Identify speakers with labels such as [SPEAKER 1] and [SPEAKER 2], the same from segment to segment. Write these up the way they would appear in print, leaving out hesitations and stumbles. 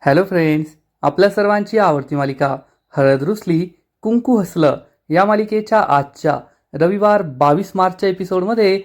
[SPEAKER 1] Hello friends, आपल्या सर्वांची आवडती मालिका हळद रुसली कुंकू हसलं या मालिकेच्या आजच्या रविवार 22 मार्चच्या एपिसोडमध्ये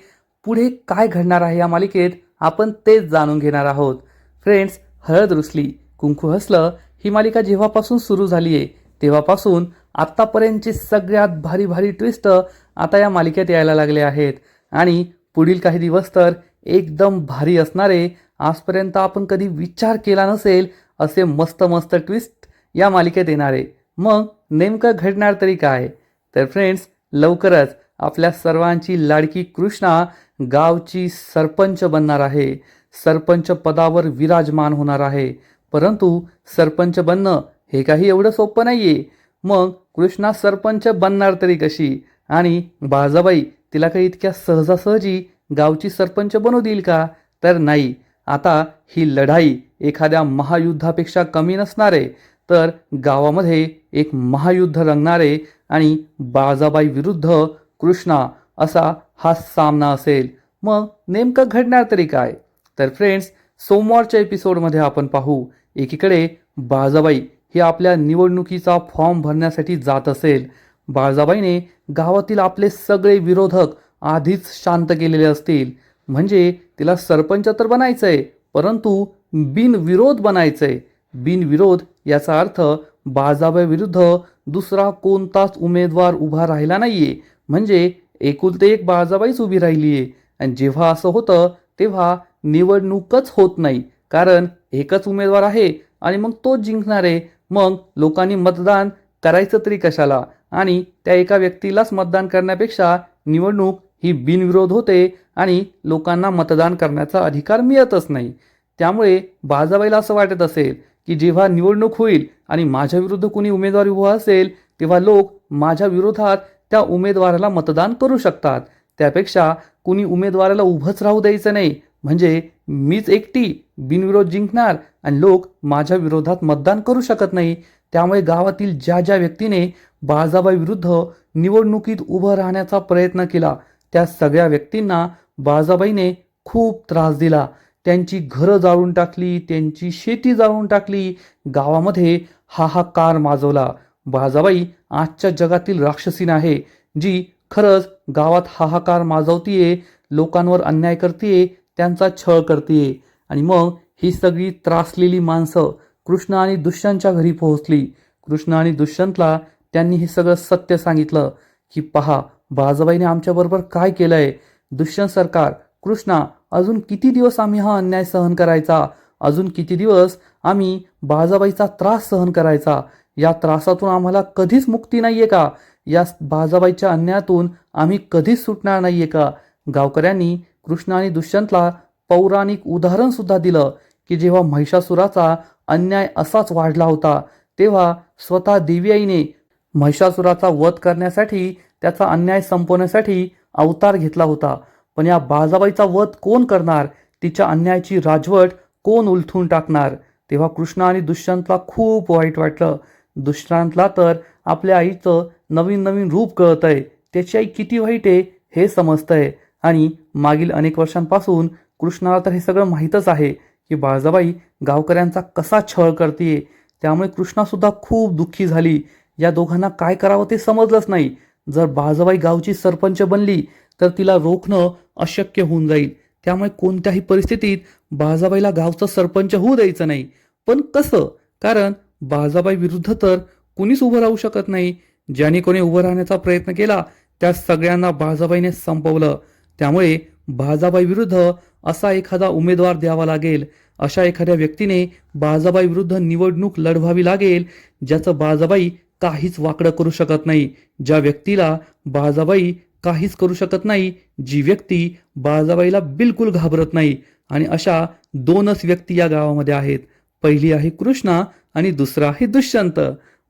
[SPEAKER 1] पुढे काय घडणार आहे या मालिकेत आपण तेच जाणून घेणार आहोत. फ्रेंड्स, हळद रुसली कुंकू हसलं ही मालिका जेव्हापासून सुरू झाली आहे तेव्हापासून आत्तापर्यंतचे सगळ्यात भारी भारी ट्विस्ट आता या मालिकेत यायला लागले आहेत आणि पुढील काही दिवस तर एकदम भारी असणारे, आजपर्यंत आपण कधी विचार केला नसेल असे मस्त मस्त ट्विस्ट या मालिकेत येणार आहे. मग नेमकं घडणार तरी काय? तर फ्रेंड्स, लवकरच आपल्या सर्वांची लाडकी कृष्णा गावची सरपंच बनणार आहे. सरपंच पदावर विराजमान होणार आहे. परंतु सरपंच बनणं हे काही एवढं सोपं नाहीये. मग कृष्णा सरपंच बनणार तरी कशी? आणि बाळजाबाई तिला काही इतक्या सहजासहजी गावची सरपंच बनवू देईल का? तर नाही. आता ही लढाई एखाद्या महायुद्धापेक्षा कमी नसणारे, तर गावामध्ये एक महायुद्ध रंगणारे आणि बाळजाबाई विरुद्ध कृष्णा असा हा सामना असेल. मग नेमकं घडणार तरी काय? तर फ्रेंड्स, सोमवारच्या एपिसोडमध्ये आपण पाहू, एकीकडे बाळजाबाई ही आपल्या निवडणुकीचा फॉर्म भरण्यासाठी जात असेल. बाळजाबाईने गावातील आपले सगळे विरोधक आधीच शांत केलेले असतील. म्हणजे तिला सरपंच तर बनायचंय, परंतु बिनविरोध बनायचंय. बिनविरोध याचा अर्थ बाळजाबाई विरुद्ध दुसरा कोणताच उमेदवार उभा राहिला नाहीये. म्हणजे एकुलते एक बाळजाबाईच उभी राहिलीये. आणि जेव्हा असं होतं तेव्हा निवडणूकच होत नाही, कारण एकच उमेदवार आहे आणि मग तोच जिंकणार आहे. मग लोकांनी मतदान करायचं तरी कशाला? आणि त्या एका व्यक्तीलाच मतदान करण्यापेक्षा निवडणूक ही बिनविरोध होते आणि लोकांना मतदान करण्याचा अधिकार मिळतच नाही. त्यामुळे बाळजाबाईला असं वाटत असेल की जेव्हा निवडणूक होईल आणि माझ्या विरुद्ध कुणी उमेदवार उभा असेल तेव्हा लोक माझ्या विरोधात त्या उमेदवाराला मतदान करू शकतात. त्यापेक्षा कुणी उमेदवाराला उभंच राहू द्यायचं नाही. म्हणजे मीच एकटी बिनविरोध जिंकणार आणि लोक माझ्या विरोधात मतदान करू शकत नाही. त्यामुळे गावातील ज्या ज्या व्यक्तीने बाळजाबाई विरुद्ध निवडणुकीत उभं राहण्याचा प्रयत्न केला त्या सगळ्या व्यक्तींना बाळजाबाईने खूप त्रास दिला. त्यांची घरं जाळून टाकली, त्यांची शेती जाळून टाकली, गावामध्ये हाहाकार माजवला. बाळजाबाई आजच्या जगातील राक्षसीन आहे, जी खरंच गावात हाहाकार माजवतीये, लोकांवर अन्याय करतीये, त्यांचा छळ करतीये. आणि मग ही सगळी त्रासलेली माणसं कृष्ण आणि दुष्यंतच्या घरी पोहोचली. कृष्ण आणि दुष्यंतला त्यांनी हे सगळं सत्य सांगितलं की पहा, बाळजाबाईने आमच्याबरोबर काय केलंय. दुष्यंत सरकार, कृष्णा, अजून किती दिवस आम्ही हा अन्याय सहन करायचा? अजून किती दिवस आम्ही बाळजाबाईचा त्रास सहन करायचा? या त्रासातून आम्हाला कधीच मुक्ती नाहीये का? या बाळजाबाईच्या अन्यायातून आम्ही कधीच सुटणार नाहीये का? गावकऱ्यांनी कृष्ण आणि दुष्यंतला पौराणिक उदाहरण सुद्धा दिलं की जेव्हा महिषासुराचा अन्याय असाच वाढला होता तेव्हा स्वतः देवी आईने महिषासुराचा वध करण्यासाठी, त्याचा अन्याय संपवण्यासाठी अवतार घेतला होता. पण या बाळजाबाईचा वध कोण करणार? तिच्या अन्यायाची राजवट कोण उलथून टाकणार? तेव्हा कृष्ण आणि दुष्यंतला खूप वाईट वाटलं. दुष्यंतला तर आपल्या आईचं नवीन नवीन रूप कळतंय, त्याची आई किती वाईट आहे हे समजतंय. आणि मागील अनेक वर्षांपासून कृष्णाला तर हे सगळं माहीतच आहे की बाळजाबाई गावकऱ्यांचा कसा छळ करते. त्यामुळे कृष्णासुद्धा खूप दुःखी झाली. या दोघांना काय करावं ते समजलंच नाही. जर बाळजाबाई गावची सरपंच बनली तर तिला रोखणं अशक्य होऊन जाईल. त्यामुळे कोणत्याही परिस्थितीत बाळजाबाईला गावचं सरपंच होऊ द्यायचं नाही. पण कसं? कारण बाळजाबाई विरुद्ध तर कुणीच उभं राहू शकत नाही. ज्याने कोणी उभं राहण्याचा प्रयत्न केला त्या सगळ्यांना बाळजाबाईने संपवलं. त्यामुळे बाळजाबाई विरुद्ध असा एखादा उमेदवार द्यावा लागेल. अशा एखाद्या व्यक्तीने बाळजाबाई विरुद्ध निवडणूक लढवावी लागेल, ज्याचं बाळजाबाई काहीच वाकडं करू शकत नाही. ज्या व्यक्तीला बाळजाबाई काहीच करू शकत नाही, जी व्यक्ती बाळजाबाईला बिलकुल घाबरत नाही. आणि अशा दोनच व्यक्ती या गावामध्ये आहेत. पहिली आहे कृष्णा आणि दुसरा आहे दुष्यंत.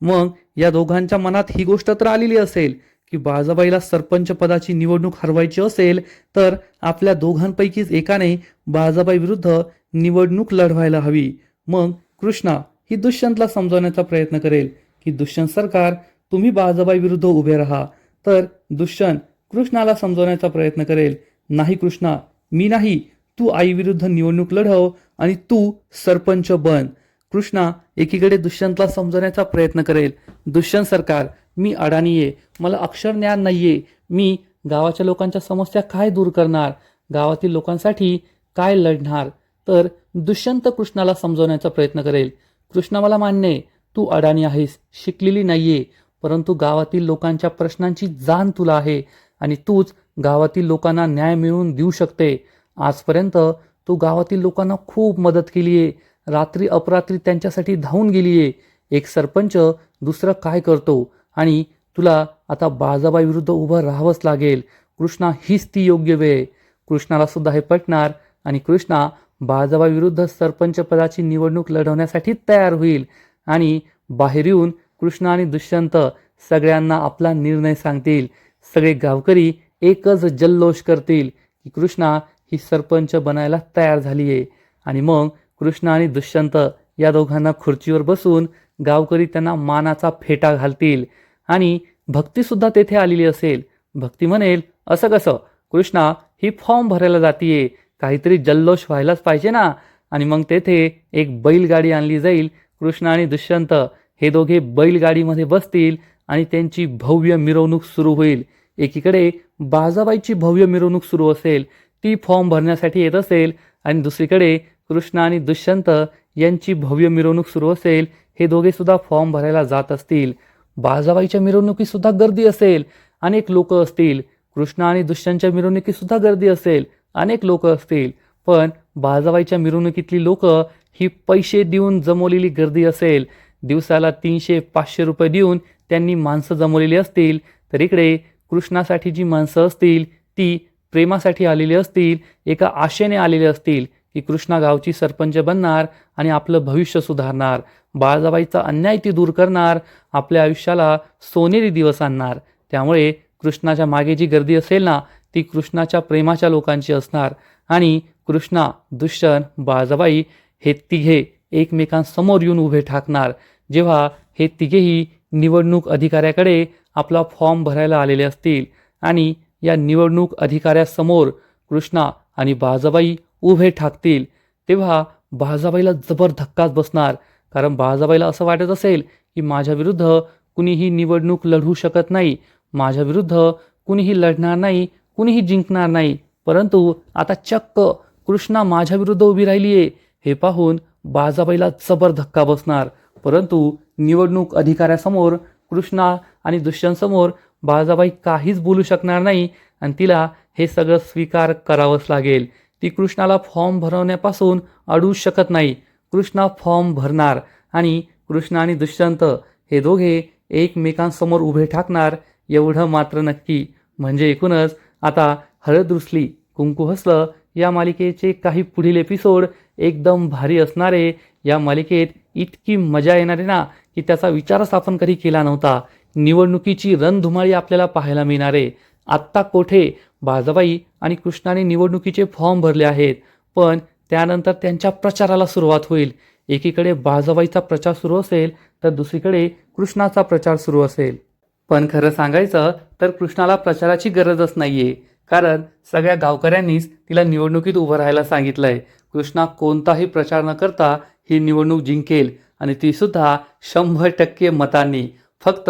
[SPEAKER 1] मग या दोघांच्या मनात ही गोष्ट तर आलेली असेल की बाळजाबाईला सरपंच पदाची निवडणूक हरवायची असेल तर आपल्या दोघांपैकीच एकाने बाळजाबाई विरुद्ध निवडणूक लढवायला हवी. मग कृष्णा ही दुष्यंतला समजवण्याचा प्रयत्न करेल की दुष्यंत सरकार, तुम्ही बाळजाबाई विरुद्ध उभे राहा. तर दुष्यंत कृष्णाला समजवण्याचा प्रयत्न करेल, नाही कृष्णा, मी नाही, तू आई विरुद्ध निवडणूक लढव आणि तू सरपंच बन. कृष्णा एकीकडे दुष्यंतला समजवण्याचा प्रयत्न करेल. दुष्यंत सरकार, मी अडाणी आहे, मला अक्षर ज्ञान नाहीये, मी गावाच्या लोकांच्या समस्या काय दूर करणार, गावातील लोकांसाठी काय लढणार. तर दुष्यंत कृष्णाला समजवण्याचा प्रयत्न करेल. कृष्णा, मला मान्य आहे, तू अडाणी आहेस, शिकलेली नाहीये, परंतु गावातील लोकांच्या प्रश्नांची जाण तुला आहे आणि तूच गावातील लोकांना न्याय मिळवून देऊ शकते. आजपर्यंत तू गावातील लोकांना खूप मदत केली आहे, रात्री अपरात्री त्यांच्यासाठी धावून गेली आहे. एक सरपंच दुसरं काय करतो आणि तुला आता बाळाबाई विरुद्ध उभं राहावंच लागेल. कृष्णा, हीच ती योग्य वेळ आहे. कृष्णाला सुद्धा हे पटणार आणि कृष्णा बाळाबाई विरुद्ध सरपंच पदाची निवडणूक लढवण्यासाठी तयार होईल आणि बाहेर येऊन कृष्णा आणि दुष्यंत सगळ्यांना आपला निर्णय सांगतील. सगळे गावकरी एकच जल्लोष करतील की कृष्णा ही सरपंच बनायला तयार झाली आहे. आणि मग कृष्णा आणि दुष्यंत या दोघांना खुर्चीवर बसून गावकरी त्यांना मानाचा फेटा घालतील आणि भक्तीसुद्धा तेथे आलेली असेल. भक्ती म्हणेल, असं कसं कृष्णा, ही फॉर्म भरायला जातीये, काहीतरी जल्लोष व्हायलाच पाहिजे ना. आणि मग तेथे एक बैलगाडी आणली जाईल. कृष्णा आणि दुष्यंत हे दोघे बैलगाडीमध्ये बसतील आणि त्यांची भव्य मिरवणूक सुरू होईल. एकीकडे बाळाबाईची भव्य मिरवणूक सुरू असेल, ती फॉर्म भरण्यासाठी येत असेल आणि दुसरीकडे कृष्णा आणि दुष्यंत यांची भव्य मिरवणूक सुरू असेल. हे दोघे सुद्धा फॉर्म भरायला जात असतील. बाळाबाईच्या मिरवणुकीत सुद्धा गर्दी असेल, अनेक लोक असतील. कृष्णा आणि दुष्यंतच्या मिरवणुकीत सुद्धा गर्दी असेल, अनेक लोक असतील. पण बाळाबाईच्या मिरवणुकीतली लोक ही पैसे देऊन जमवलेली गर्दी असेल. दिवसाला 300-500 रुपये देऊन त्यांनी माणसं जमवलेली असतील. तर इकडे कृष्णासाठी जी माणसं असतील ती प्रेमासाठी आलेली असतील, एका आशेने आलेली असतील की कृष्णा गावची सरपंच बनणार आणि आपलं भविष्य सुधारणार, बाळाबाईचा अन्याय ती दूर करणार, आपल्या आयुष्याला सोनेरी दिवस आणणार. त्यामुळे कृष्णाच्या मागे जी गर्दी असेल ना, ती कृष्णाच्या प्रेमाच्या लोकांची असणार. आणि कृष्णा, दुष्यंत, बाळाबाई हे तिघे एकमेकांसमोर येऊन उभे ठाकणार. जेव्हा हे तिघेही निवडणूक अधिकाऱ्याकडे आपला फॉर्म भरायला आलेले असतील आणि या निवडणूक अधिकाऱ्यासमोर कृष्णा आणि बाळाबाई उभे ठाकतील, तेव्हा बाळाबाईला जबर धक्काच बसणार. कारण बाळाबाईला असं वाटत असेल की माझ्या विरुद्ध कुणीही निवडणूक लढवू शकत नाही, माझ्या विरुद्ध कुणीही लढणार नाही, कुणीही जिंकणार नाही. परंतु आता चक्क कृष्णा माझ्या विरुद्ध उभी राहिली आहे, हे पाहून बाळाबाईला जबर धक्का बसणार. परंतु निवडणूक अधिकाऱ्यासमोर कृष्णा आणि दुष्यंतसमोर बाळाबाई काहीच बोलू शकणार नाही आणि तिला हे सगळं स्वीकार करावंच लागेल. ती कृष्णाला फॉर्म भरवण्यापासून अडवू शकत नाही. कृष्णा फॉर्म भरणार आणि कृष्णा आणि दुष्यंत हे दोघे एकमेकांसमोर उभे ठाकणार, एवढं मात्र नक्की. म्हणजे एकूणच आता हळद रुसली कुंकू हसलं या मालिकेचे काही पुढील एपिसोड एकदम भारी असणार आहे. या मालिकेत इतकी मजा येणार आहे ना की त्याचा विचारच आपण कधी केला नव्हता. निवडणुकीची रणधुमाळी आपल्याला पाहायला मिळणार आहे. आत्ता कोठे बाळाबाई आणि कृष्णाने निवडणुकीचे फॉर्म भरले आहेत, पण त्यानंतर त्यांच्या प्रचाराला सुरुवात होईल. एकीकडे बाळाबाईचा प्रचार सुरू असेल तर दुसरीकडे कृष्णाचा प्रचार सुरू असेल. पण खरं सांगायचं तर कृष्णाला प्रचाराची गरजच नाहीये, कारण सगळ्या गावकऱ्यांनीच तिला निवडणुकीत उभं राहायला सांगितलंय. कृष्णा कोणताही प्रचार न करता ही निवडणूक जिंकेल आणि ती सुद्धा 100% मतांनी. फक्त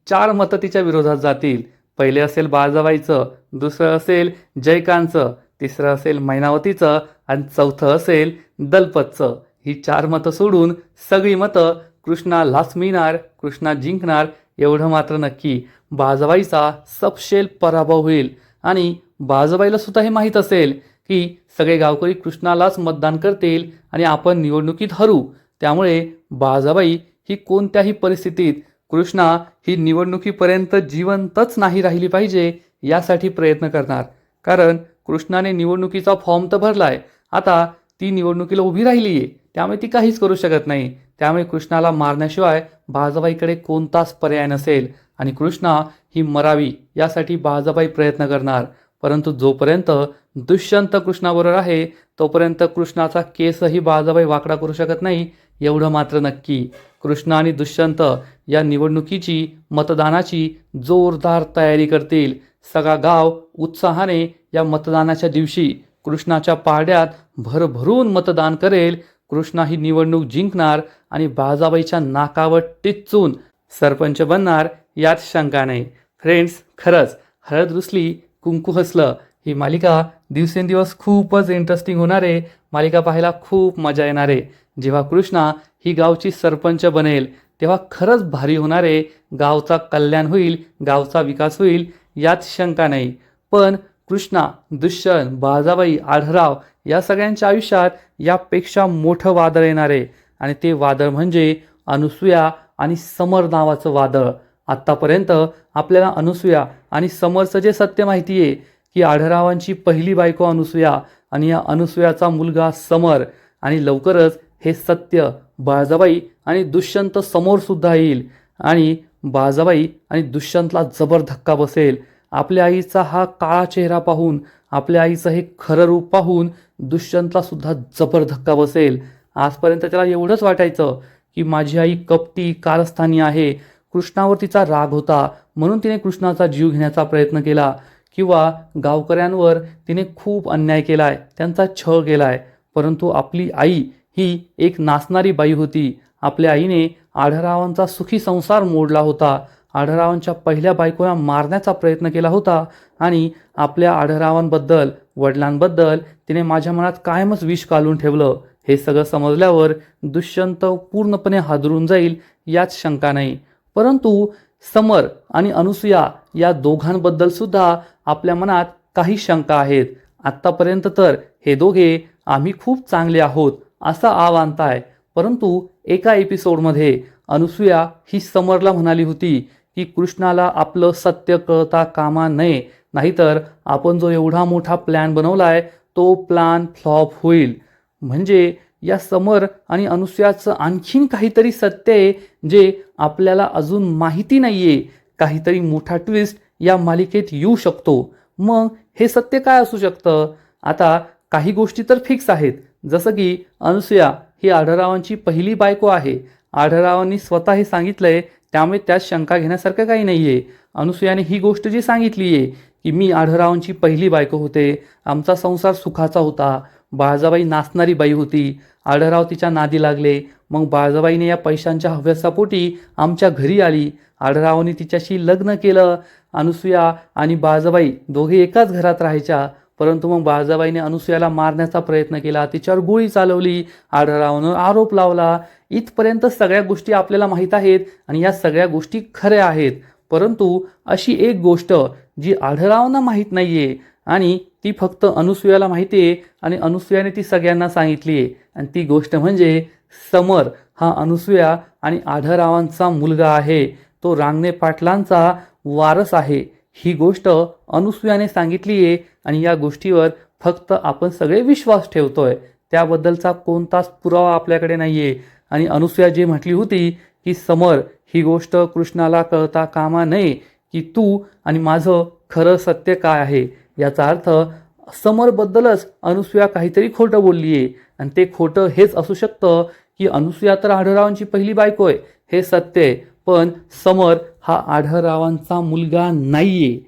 [SPEAKER 1] 4 मतं तिच्या विरोधात जातील. पहिले असेल बाळाबाईचं, दुसरं असेल जयकांतचं, तिसरं असेल मैनावतीचं आणि चौथं असेल दलपतचं. ही 4 मतं सोडून सगळी मतं कृष्णालाच मिळणार, कृष्णा जिंकणार, एवढं मात्र नक्की. बाळाबाईचा सपशेल पराभव होईल आणि बाळाबाईला सुद्धा हे माहीत असेल की सगळे गावकरी कृष्णालाच मतदान करतील आणि आपण निवडणुकीत हरू. त्यामुळे बाळाबाई ही कोणत्याही परिस्थितीत कृष्णा ही निवडणुकीपर्यंत जिवंतच नाही राहिली पाहिजे यासाठी प्रयत्न करणार. कारण कृष्णाने निवडणुकीचा फॉर्म तर भरलाय, आता ती निवडणुकीला उभी राहिली आहे, त्यामुळे ती काहीच करू शकत नाही. त्यामुळे कृष्णाला मारण्याशिवाय बाळाबाईकडे कोणताच पर्याय नसेल आणि कृष्णा ही मरावी यासाठी बाळाबाई प्रयत्न करणार. परंतु जोपर्यंत दुष्यंत कृष्णाबरोबर आहे तोपर्यंत कृष्णाचा केसही बाळाबाई वाकडा करू शकत नाही, एवढं मात्र नक्की. कृष्णा आणि दुष्यंत या निवडणुकीची मतदानाची जोरदार तयारी करतील. सगळा गाव उत्साहाने या मतदानाच्या दिवशी कृष्णाच्या पारड्यात भरभरून मतदान करेल. कृष्णा ही निवडणूक जिंकणार आणि बाळजाबाईच्या नाकावर टिच्चून सरपंच बनणार यात शंका नाही. फ्रेंड्स, खरंच हळद रुसली कुंकू हसलं ही मालिका दिवसेंदिवस खूपच इंटरेस्टिंग होणार आहे. मालिका पाहायला खूप मजा येणार आहे. जेव्हा कृष्णा ही गावची सरपंच बनेल तेव्हा खरंच भारी होणार आहे. गावचा कल्याण होईल, गावचा विकास होईल यात शंका नाही. पण कृष्णा, दुष्यंत, बाळजाबाई, आढराव या सगळ्यांच्या आयुष्यात यापेक्षा मोठं वादळ येणार आहे आणि ते वादळ म्हणजे अनुसूया आणि समर नावाचं वादळ. आत्तापर्यंत आपल्याला अनुसूया आणि समरचं जे सत्य माहिती आहे की आढरावांची पहिली बायको अनुसूया आणि या अनुसूयाचा मुलगा समर, आणि लवकरच हे सत्य बाळजाबाई आणि दुष्यंत समोर सुद्धा येईल आणि बाळजाबाई आणि दुष्यंतला जबर धक्का बसेल. आपल्या आईचा हा काळा चेहरा पाहून, आपल्या आईचं हे खरं रूप पाहून दुष्यंतला सुद्धा जबर धक्का बसेल. आजपर्यंत त्याला एवढंच वाटायचं की माझी आई कपटी कारस्थानी आहे, कृष्णावर तिचा राग होता म्हणून तिने कृष्णाचा जीव घेण्याचा प्रयत्न केला, किंवा गावकऱ्यांवर तिने खूप अन्याय केलाय, त्यांचा छळ केलाय. परंतु आपली आई ही एक नाचणारी बाई होती. आपल्या आईने आढरावांचा सुखी संसार मोडला होता, आढरावांच्या पहिल्या बायकोला मारण्याचा प्रयत्न केला होता आणि आपल्या आढरावांबद्दल, वडिलांबद्दल तिने माझ्या मनात कायमच विष काढून ठेवलं. हे सगळं समजल्यावर दुष्यंत पूर्णपणे हादरून जाईल यात शंका नाही. परंतु समर आणि अनुसूया या दोघांबद्दल सुद्धा आपल्या मनात काही शंका आहेत. आत्तापर्यंत तर हे दोघे आम्ही खूप चांगले आहोत असा आव आणताय, परंतु एका एपिसोडमध्ये अनुसूया ही समरला म्हणाली होती की कृष्णाला आपलं सत्य कळता कामा नये, नाहीतर आपण जो एवढा मोठा प्लॅन बनवलाय तो प्लॅन फ्लॉप होईल. म्हणजे या समर आणि अनुसूयाचं आणखीन काहीतरी सत्य आहे जे आपल्याला अजून माहिती नाहीये. काहीतरी मोठा ट्विस्ट या मालिकेत येऊ शकतो. मग हे सत्य काय असू शकतं? आता काही गोष्टी तर फिक्स आहेत, जसं की अनुसूया ही आढरावांची पहिली बायको आहे. आढरावांनी स्वतः हे सांगितलंय, त्यामुळे त्यात शंका घेण्यासारखं काही नाहीये. अनुसूयाने ही गोष्ट जी सांगितली आहे की मी आढरावांची पहिली बायको होते, आमचा संसार सुखाचा होता, बाळजाबाई नाचणारी बाई होती, आढराव तिच्या नादी लागले, मग बाळजाबाईने या पैशांच्या हव्यासापोटी आमच्या घरी आली, आढरावांनी तिच्याशी लग्न केलं. अनुसूया आणि बाळजाबाई दोघे एकाच घरात राहायच्या, परंतु मग बाळजाबाईने अनुसूयाला मारण्याचा प्रयत्न केला, तिच्यावर गोळी चालवली, आढरावांवर आरोप लावला. इथपर्यंत सगळ्या गोष्टी आपल्याला माहीत आहेत आणि या सगळ्या गोष्टी खऱ्या आहेत. परंतु अशी एक गोष्ट जी आढरावांना माहीत नाहीये आणि ती फक्त अनुसूयाला माहिती आहे आणि अनुसूयाने ती सगळ्यांना सांगितली आहे, आणि ती गोष्ट म्हणजे समर हा अनुसूया आणि आढरावांचा मुलगा आहे, तो रांगणे पाटलांचा वारस आहे. ही गोष्ट अनुसूयाने सांगितली आहे आणि या गोष्टीवर फक्त आपण सगळे विश्वास ठेवतोय, त्याबद्दलचा कोणताच पुरावा आपल्याकडे नाहीये. आणि अनुसूया जी म्हटली होती की समर ही गोष्ट कृष्णाला कळता कामा नये की तू आणि माझं खरं सत्य काय आहे, याचा अर्थ समरबद्दलच अनुसूया काहीतरी खोटं बोलली आहे. आणि ते खोटं हेच असू शकतं की अनुसूया तर आढरावांची पहिली बायको आहे, हे सत्य आहे, पण समर हा आढरावांचा मुलगा नाहीये.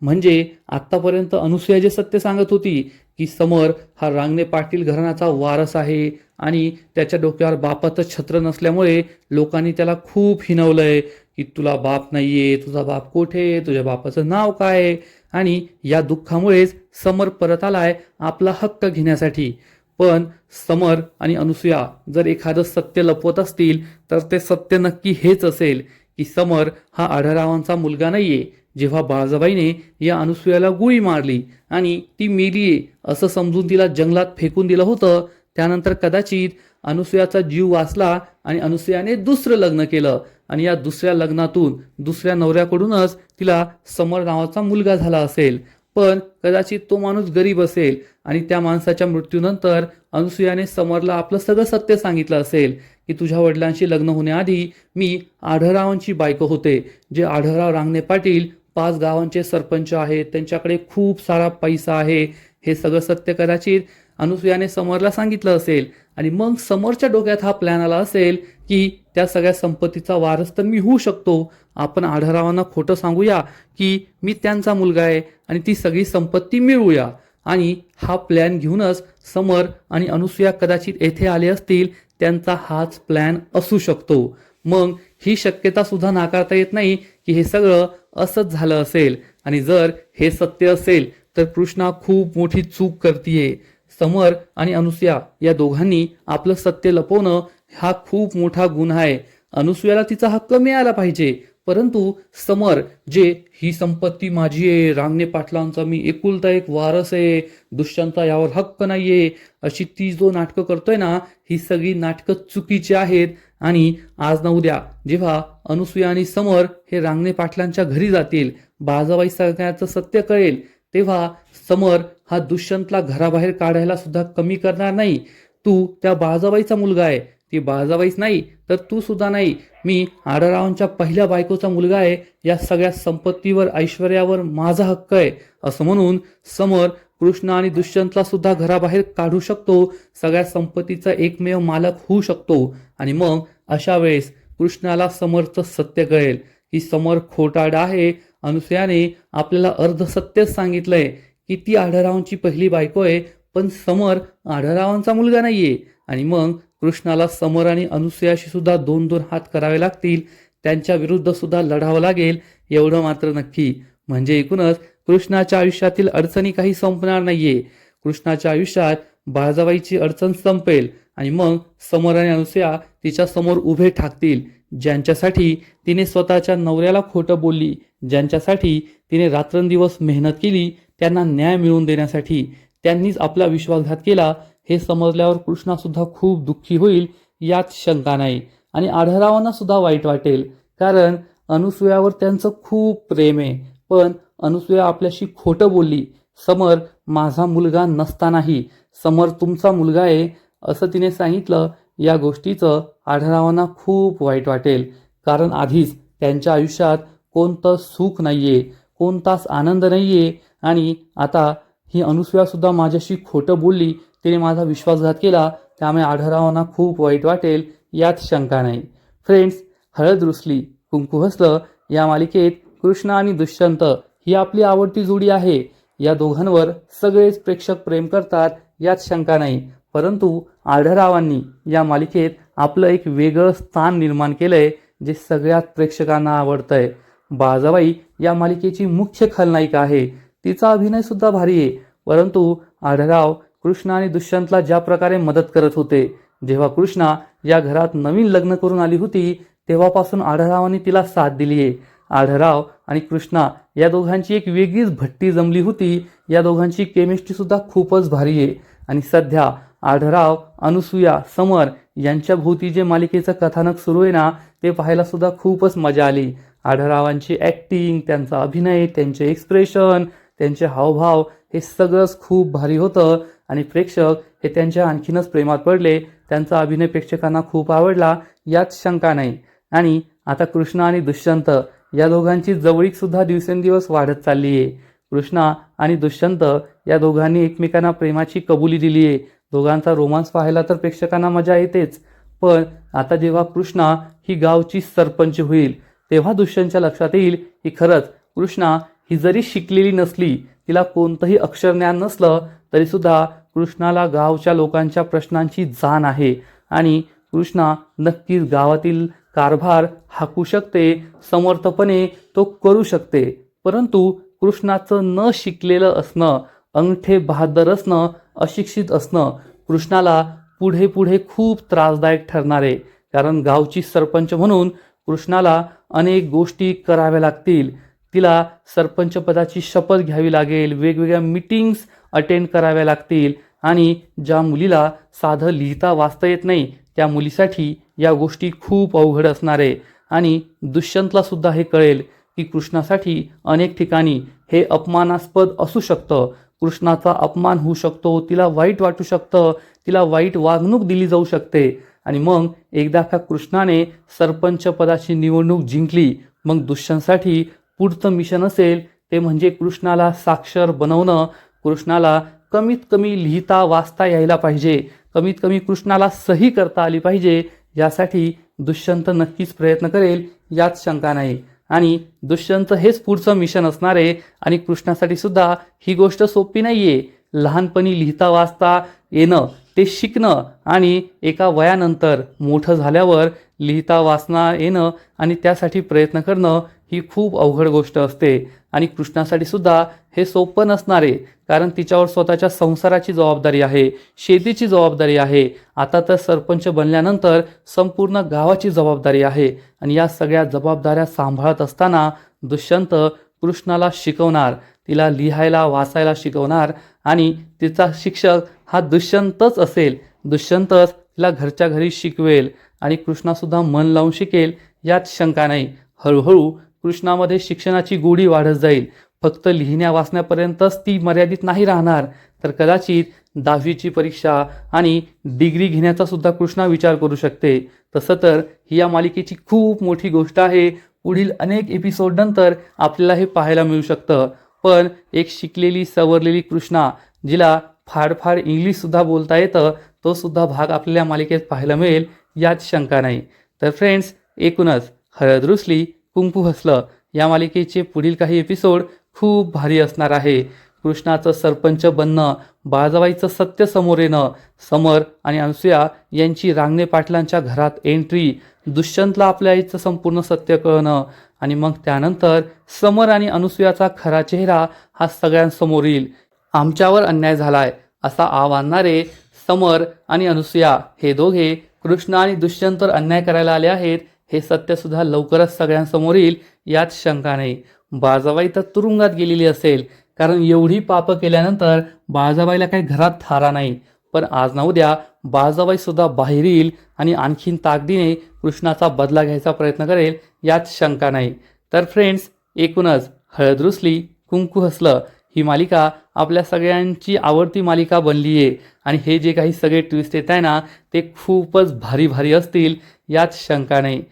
[SPEAKER 1] म्हणजे आत्तापर्यंत अनुसूया जे सत्य सांगत होती की समर हा रांगणे पाटील घराण्याचा वारस आहे आणि त्याच्या डोक्यावर बापाचं छत्र नसल्यामुळे लोकांनी त्याला खूप हिणवलंय की तुला बाप नाहीये, तुझा बाप कोठे, तुझ्या बापाचं नाव काय, आणि या दुःखामुळेच समर परत आलाय आपला हक्क घेण्यासाठी. पण समर आणि अनुसूया जर एखादं सत्य लपवत असतील तर ते सत्य नक्की हेच असेल की समर हा आढरावांचा मुलगा नाहीये. जेव्हा बाळजाबाईने या अनुसूयाला गोळी मारली आणि ती मेलीये असं समजून तिला जंगलात फेकून दिलं होतं, त्यानंतर कदाचित अनुसूयाचा जीव वाचला आणि अनुसूयाने दुसरं लग्न केलं आणि या दुसऱ्या लग्नातून दुसऱ्या नवऱ्याकडूनच तिला समर नावाचा मुलगा झाला असेल. पण कदाचित तो माणूस गरीब असेल आणि त्या माणसाच्या मृत्यूनंतर अनुसूयाने समरला आपलं सगळं सत्य सांगितलं असेल की तुझ्या वडिलांशी लग्न होण्याआधी मी आढरावांची बायको होते. जे आढराव रांगणे पाटील 5 गावांचे सरपंच आहेत, त्यांच्याकडे खूप सारा पैसा आहे, हे सगळं सत्य कदाचित अनुसूयाने समरला सांगितलं असेल. आणि मग समोरच्या डोक्यात हा प्लॅन आला असेल की त्या सगळ्या संपत्तीचा वारस तर मी होऊ शकतो, आपण आढरावांना खोटं सांगूया की मी त्यांचा मुलगा आहे आणि ती सगळी संपत्ती मिळवूया. आणि हा प्लॅन घेऊनच समर आणि अनुसूया कदाचित येथे आले असतील. त्यांचा हाच प्लॅन असू शकतो. मग ही शक्यता सुद्धा नाकारता येत नाही की हे सगळं असंच झालं असेल. आणि जर हे सत्य असेल तर कृष्णा खूप मोठी चूक करतीये. समर आणि अनुसूया या दोघांनी आपलं सत्य लपवणं हा खूप मोठा गुन्हा आहे. अनुसूयाला तिचा हक्क मिळाला पाहिजे, परंतु समर जे ही संपत्ती माझी आहे, रांगणे पाटलांचा मी एकुलता एक वारस आहे, दुष्यंतचा यावर हक्क नाहीये, अशी ती जो नाटकं करतोय ना, ही सगळी नाटकं चुकीची आहेत. आणि आज ना उद्या जेव्हा अनुसूया आणि समर हे रांगणे पाटलांच्या घरी जातील, बाळजाबाई सगळ्याचं सत्य कळेल, तेव्हा समर हा दुष्यंतला घराबाहेर काढायला सुद्धा कमी करणार नाही. तू त्या बाळजाबाईचा मुलगा आहे, ती बाळजाबाईच नाही तर तू सुद्धा नाही, मी आढळरावांच्या पहिल्या बायकोचा मुलगा आहे, या सगळ्या संपत्तीवर ऐश्वर्यावर माझा हक्क आहे, असं म्हणून समर कृष्ण आणि दुष्यंतला सुद्धा घराबाहेर काढू शकतो, सगळ्या संपत्तीचा एकमेव मालक होऊ शकतो. आणि मग अशा वेळेस कृष्णाला समरचं सत्य कळेल की समर खोटारडा आहे. अनुसूयाने आपल्याला अर्धसत्यच सांगितलंय की ती आढळरावांची पहिली बायको आहे, पण समर आढळरावांचा मुलगा नाहीये. आणि मग कृष्णाला समर आणि अनुसूयाशी सुद्धा दोन दोन हात करावे लागतील, त्यांच्या विरुद्ध सुद्धा लढावं लागेल. एवढं मात्र नक्की, म्हणजे एकूणच कृष्णाच्या आयुष्यातील अडचणी काही संपणार नाहीये. कृष्णाच्या आयुष्यात बाळजाबाईची अडचण संपेल आणि मग समर आणि अनुसूया तिच्या समोर उभे ठाकतील. ज्यांच्यासाठी तिने स्वतःच्या नवऱ्याला खोटं बोलली, ज्यांच्यासाठी तिने रात्रंदिवस मेहनत केली, त्यांना न्याय मिळवून देण्यासाठी त्यांनीच आपला विश्वासघात केला, हे समजल्यावर कृष्णा सुद्धा खूप दुःखी होईल, यात शंका नाही. आणि आढळरावांना सुद्धा वाईट वाटेल, कारण अनुसूयावर त्यांचं खूप प्रेम आहे. पण अनुसूया आपल्याशी खोटं बोलली, समर माझा मुलगा नसतानाही समर तुमचा मुलगा आहे असं तिने सांगितलं. या गोष्टीचं आढळरावांना खूप वाईट वाटेल, कारण आधीच त्यांच्या आयुष्यात कोणतं सुख नाहीये, कोणताच आनंद नाहीये. आणि आता ही अनुसूया सुद्धा माझ्याशी खोटं बोलली, तिने माझा विश्वासघात केला, त्यामुळे आढळरावांना खूप वाईट वाटेल, यात शंका नाही. फ्रेंड्स, हळद रुसली कुंकू हसलं या मालिकेत कृष्ण आणि दुष्यंत ही आपली आवडती जोडी आहे. या दोघांवर सगळेच प्रेक्षक प्रेम करतात, यात शंका नाही. परंतु आढळरावांनी या मालिकेत आपलं एक वेगळं स्थान निर्माण केलंय, जे सगळ्यात प्रेक्षकांना आवडतंय. बाळजाबाई या मालिकेची मुख्य खलनायिका आहे, तिचा अभिनय सुद्धा भारी आहे. परंतु आढळराव कृष्ण आणि दुष्यंतला ज्या प्रकारे मदत करत होते, जेव्हा कृष्णा या घरात नवीन लग्न करून आली होती तेव्हापासून आढळरावांनी तिला साथ दिली आहे. आढळराव आणि कृष्णा या दोघांची एक वेगळीच भट्टी जमली होती. या दोघांची केमिस्ट्री सुद्धा खूपच भारी आहे. आणि सध्या आढळराव, अनुसूया, समर यांच्या भोवती जे मालिकेचं कथानक सुरू आहे ना, ते पाहायला सुद्धा खूपच मजा आली. आढळरावांची ॲक्टिंग, त्यांचा अभिनय, त्यांचे एक्सप्रेशन, त्यांचे हावभाव हे सगळंच खूप भारी होतं. आणि प्रेक्षक हे त्यांच्या आणखीनच प्रेमात पडले, त्यांचा अभिनय प्रेक्षकांना खूप आवडला, यात शंका नाही. आणि आता कृष्ण आणि दुष्यंत या दोघांची जवळीक सुद्धा दिवसेंदिवस वाढत चालली आहे. कृष्णा आणि दुष्यंत या दोघांनी एकमेकांना प्रेमाची कबुली दिली आहे. दोघांचा रोमांस पाहायला तर प्रेक्षकांना मजा येतेच, पण आता जेव्हा कृष्णा ही गावची सरपंच होईल तेव्हा दुष्यंतच्या लक्षात येईल की खरंच कृष्णा ही जरी शिकलेली नसली, तिला कोणतंही अक्षरज्ञान नसलं, तरी सुद्धा कृष्णाला गावच्या लोकांच्या प्रश्नांची जाण आहे. आणि कृष्णा नक्कीच गावातील कारभार हाकू शकते, समर्थपणे तो करू शकते. परंतु कृष्णाचं न शिकलेलं असणं, अंगठे बहादर असणं, अशिक्षित असणं कृष्णाला पुढे पुढे खूप त्रासदायक ठरणार आहे. कारण गावची सरपंच म्हणून कृष्णाला अनेक गोष्टी कराव्या लागतील. तिला सरपंच पदाची शपथ घ्यावी लागेल, वेगवेगळ्या मीटिंग्स अटेंड कराव्या लागतील. आणि ज्या मुलीला साधं लिहिता वाचता येत नाही, त्या मुलीसाठी या गोष्टी खूप अवघड असणार आहे. आणि दुष्यंतला सुद्धा हे कळेल की कृष्णासाठी अनेक ठिकाणी हे अपमानास्पद असू शकतं, कृष्णाचा अपमान होऊ शकतो, तिला वाईट वाटू शकतं, तिला वाईट वागणूक दिली जाऊ शकते. आणि मग एकदा का कृष्णाने सरपंच पदाची निवडणूक जिंकली, मग दुष्यंतसाठी पुढचं मिशन असेल ते म्हणजे कृष्णाला साक्षर बनवणं. कृष्णाला कमीत कमी लिहिता वाचता यायला पाहिजे, कमीत कमी कृष्णाला सही करता आली पाहिजे. यासाठी दुष्यंत नक्कीच प्रयत्न करेल, यात शंका नाही. आणि दुष्यंत हेच पुढचं मिशन असणार आहे. आणि कृष्णासाठी सुद्धा ही गोष्ट सोपी नाहीये, लहानपणी लिहिता वाचता येणं ते शिकणं आणि एका वयानंतर मोठं झाल्यावर लिहिता वाचता येणं आणि त्यासाठी प्रयत्न करणं ही खूप अवघड गोष्ट असते. आणि कृष्णासाठी सुद्धा हे सोपं नसणार आहे, कारण तिच्यावर स्वतःच्या संसाराची जबाबदारी आहे, शेतीची जबाबदारी आहे. आता तर सरपंच बनल्यानंतर संपूर्ण गावाची जबाबदारी आहे आणि या सगळ्या जबाबदाऱ्या सांभाळत असताना दुष्यंत कृष्णाला शिकवणार, तिला लिहायला वाचायला शिकवणार आणि तिचा शिक्षक हा दुष्यंतच असेल. दुष्यंतच तिला घरच्या घरी शिकवेल आणि कृष्णासुद्धा मन लावून शिकेल यात शंका नाही. हळूहळू कृष्णामध्ये शिक्षणाची गोडी वाढत जाईल. फक्त लिहिण्या वाचण्यापर्यंतच ती मर्यादित नाही राहणार, तर कदाचित 10वीची परीक्षा आणि डिग्री घेण्याचा सुद्धा कृष्णा विचार करू शकते. तसं तर ही या मालिकेची खूप मोठी गोष्ट आहे. पुढील अनेक एपिसोड नंतर आपल्याला हे पाहायला मिळू शकतं. पण एक शिकलेली सवरलेली कृष्णा, जिला फाडफाड इंग्लिशसुद्धा बोलता येतं, तो सुद्धा भाग आपल्याला मालिकेत पाहायला मिळेल यात शंका नाही. तर फ्रेंड्स, एकूणच हळद रुसली कुंकू हसलं या मालिकेचे पुढील काही एपिसोड खूप भारी असणार आहे. कृष्णाचं सरपंच बनणं, बाळजाबाईचं सत्य समोर येणं, समर आणि अनसूया यांची रांगणे पाटलांच्या घरात एंट्री, दुष्यंतला आपल्या आईचं संपूर्ण सत्य कळणं आणि मग त्यानंतर समर आणि अनसूयाचा खरा चेहरा हा सगळ्यांसमोर येईल. आमच्यावर अन्याय झालाय असा आव आणणारे समर आणि अनसूया हे दोघे कृष्ण आणि दुष्यंतवर अन्याय करायला आले आहेत हे सत्यसुद्धा लवकरच सगळ्यांसमोर येईल यात शंका नाही. बाळजाबाई तर तुरुंगात गेलेली असेल, कारण एवढी पापं केल्यानंतर बाळजाबाईला काही घरात थारा नाही. पण आज ना उद्या बाळजाबाई सुद्धा बाहेर येईल आणि आणखीन ताकदीने कृष्णाचा बदला घ्यायचा प्रयत्न करेल यात शंका नाही. तर फ्रेंड्स, एकूणच हळद रुसली कुंकू हसलं ही मालिका आपल्या सगळ्यांची आवडती मालिका बनली आहे आणि हे जे काही सगळे ट्विस्ट येत आहे ना, ते खूपच भारी भारी असतील यात शंका नाही.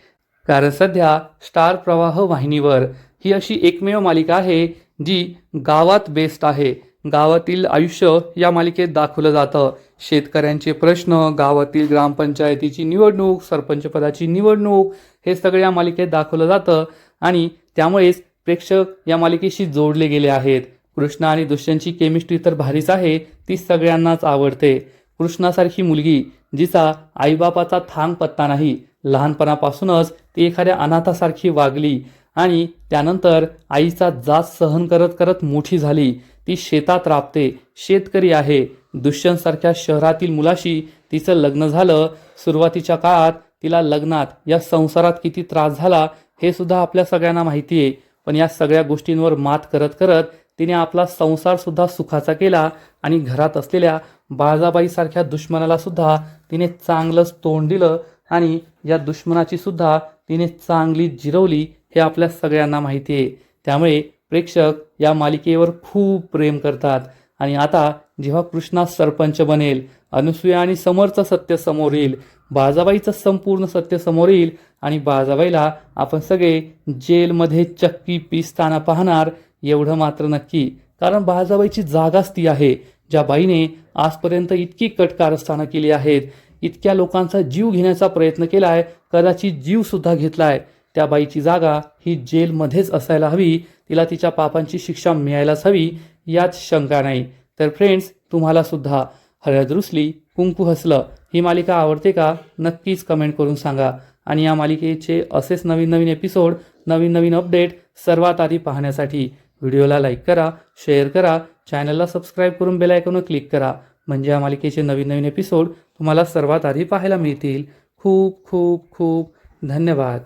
[SPEAKER 1] कारण सध्या स्टार प्रवाह वाहिनीवर ही अशी एकमेव मालिका आहे जी गावात बेस्ड आहे. गावातील आयुष्य या मालिकेत दाखवलं जातं. शेतकऱ्यांचे प्रश्न, गावातील ग्रामपंचायतीची निवडणूक, सरपंचपदाची निवडणूक हे सगळं या मालिकेत दाखवलं जातं आणि त्यामुळेच प्रेक्षक या मालिकेशी जोडले गेले आहेत. कृष्णा आणि दुष्यंतची केमिस्ट्री तर भारीच आहे, ती सगळ्यांनाच आवडते. कृष्णासारखी मुलगी जिचा आईबापाचा थांग पत्ता नाही, लहानपणापासूनच ती एखाद्या अनाथासारखी वागली आणि त्यानंतर आईचा जाच सहन करत करत मोठी झाली. ती शेतात राबते, शेतकरी आहे. दुष्यंतसारख्या शहरातील मुलाशी तिचं लग्न झालं. सुरुवातीच्या काळात तिला लग्नात या संसारात किती त्रास झाला हे सुद्धा आपल्या सगळ्यांना माहिती आहे. पण या सगळ्या गोष्टींवर मात करत करत तिने आपला संसार सुद्धा सुखाचा केला आणि घरात असलेल्या बाळजाबाईसारख्या दुश्मनाला सुद्धा तिने चांगलंच तोंड दिलं आणि या दुश्मनाची सुद्धा तिने चांगली जिरवली हे आपल्या सगळ्यांना माहिती आहे. त्यामुळे प्रेक्षक या मालिकेवर खूप प्रेम करतात आणि आता जेव्हा कृष्णा सरपंच बनेल, अनसूया आणि समरचं सत्य समोर येईल, बाळजाबाईचं संपूर्ण सत्य समोर येईल आणि बाळजाबाईला आपण सगळे जेलमध्ये चक्की पिसताना पाहणार एवढं मात्र नक्की. कारण बाळजाबाईची जागाच ती आहे ज्या बाईने आजपर्यंत इतकी कटकारस्थानं केली आहेत, इतक्या लोकांचा जीव घेण्याचा प्रयत्न केला आहे, कदाचित जीवसुद्धा घेतला आहे. त्या बाईची जागा ही जेलमध्येच असायला हवी. तिला तिच्या पापांची शिक्षा मिळायलाच हवी यात शंका नाही. तर फ्रेंड्स, तुम्हाला सुद्धा हळद रुसली कुंकू हसलं ही मालिका आवडते का? नक्कीच कमेंट करून सांगा. आणि या मालिकेचे असेच नवीन नवीन एपिसोड, नवीन नवीन अपडेट सर्वात आधी पाहण्यासाठी व्हिडिओला लाईक करा, शेअर करा, चॅनलला सबस्क्राईब करून बेल आयकॉनवर क्लिक करा. म्हणजे या मालिकेचे नवीन नवीन एपिसोड तुम्हाला सर्वात आधी पाहायला मिळतील. खूप खूप खूप धन्यवाद.